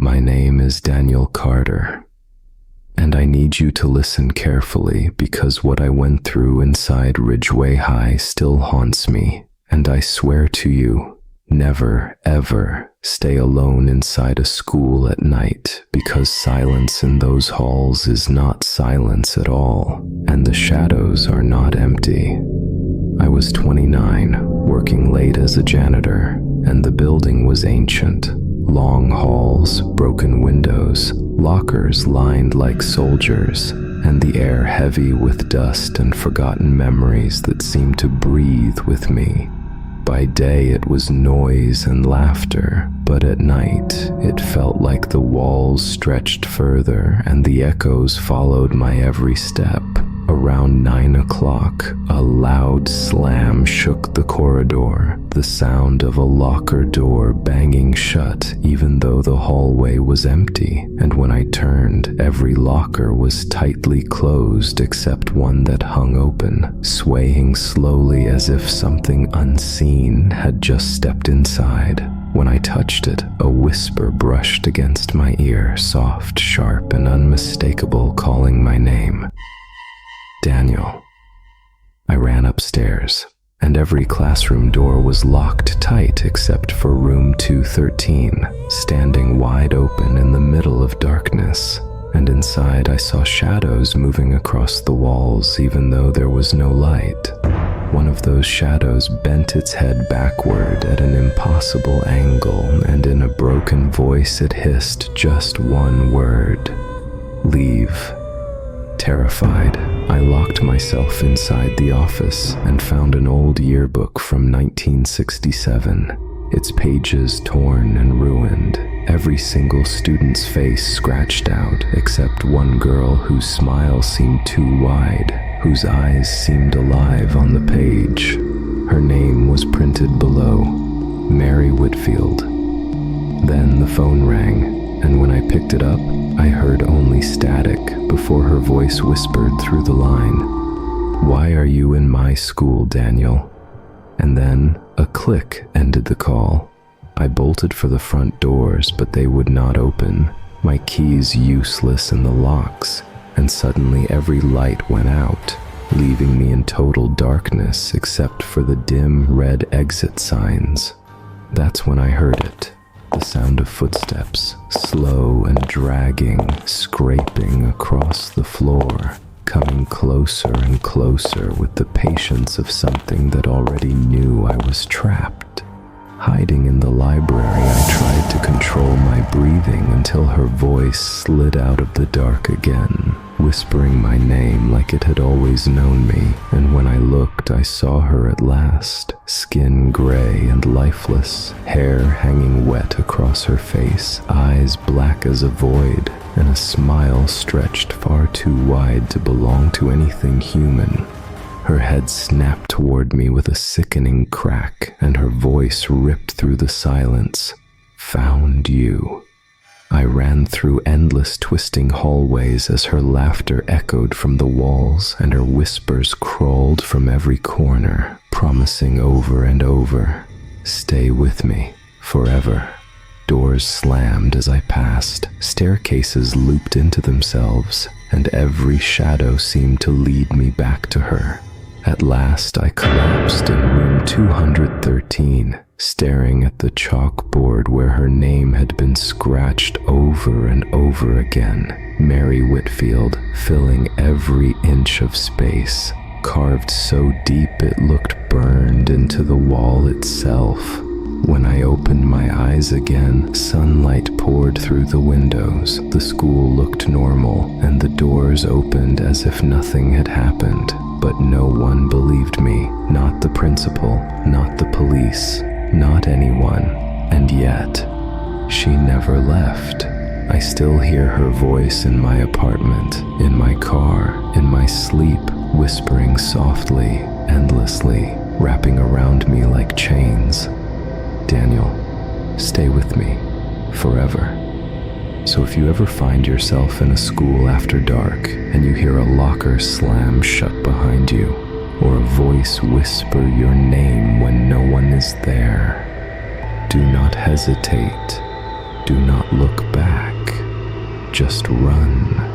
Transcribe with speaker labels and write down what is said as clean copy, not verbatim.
Speaker 1: My name is Daniel Carter, and I need you to listen carefully because what I went through inside Ridgeway High still haunts me, and I swear to you, never, ever stay alone inside a school at night because silence in those halls is not silence at all, and the shadows are not empty. I was 29, working late as a janitor, and the building was ancient. Long halls, broken windows, lockers lined like soldiers, and the air heavy with dust and forgotten memories that seemed to breathe with me. By day it was noise and laughter, but at night it felt like the walls stretched further and the echoes followed my every step. Around 9 o'clock, a loud slam shook the corridor, the sound of a locker door banging shut even though the hallway was empty, and when I turned, every locker was tightly closed except one that hung open, swaying slowly as if something unseen had just stepped inside. When I touched it, a whisper brushed against my ear, soft, sharp, and unmistakable, calling my name. Daniel. I ran upstairs, and every classroom door was locked tight except for room 213, standing wide open in the middle of darkness. And inside I saw shadows moving across the walls even though there was no light. One of those shadows bent its head backward at an impossible angle, and in a broken voice it hissed just one word: leave. Terrified, I locked myself inside the office and found an old yearbook from 1967, its pages torn and ruined, every single student's face scratched out except one girl whose smile seemed too wide, whose eyes seemed alive on the page. Her name was printed below, Mary Whitfield. Then the phone rang, and when I picked it up, I heard only static before her voice whispered through the line, "Why are you in my school, Daniel?" And then a click ended the call. I bolted for the front doors, but they would not open, my keys useless in the locks, and suddenly every light went out, leaving me in total darkness except for the dim red exit signs. That's when I heard it. The sound of footsteps, slow and dragging, scraping across the floor, coming closer and closer with the patience of something that already knew I was trapped. Hiding in the library, I tried to control my breathing until her voice slid out of the dark again, whispering my name like it had always known me, and when I looked, I saw her at last, skin gray and lifeless, hair hanging wet across her face, eyes black as a void, and a smile stretched far too wide to belong to anything human. Her head snapped toward me with a sickening crack, and her voice ripped through the silence. "Found you." I ran through endless twisting hallways as her laughter echoed from the walls and her whispers crawled from every corner, promising over and over, "Stay with me, forever." Doors slammed as I passed, staircases looped into themselves, and every shadow seemed to lead me back to her. At last I collapsed in room 213, staring at the chalkboard where her name had been scratched over and over again. Mary Whitfield, filling every inch of space, carved so deep it looked burned into the wall itself. When I opened my eyes again, sunlight poured through the windows. The school looked normal, and the doors opened as if nothing had happened. But no one believed me, not the principal, not the police, not anyone. And yet, she never left. I still hear her voice in my apartment, in my car, in my sleep, whispering softly, endlessly, wrapping around me like chains. Daniel, stay with me, forever. So if you ever find yourself in a school after dark and you hear a locker slam shut behind you, or a voice whisper your name when no one is there, do not hesitate. Do not look back. Just run.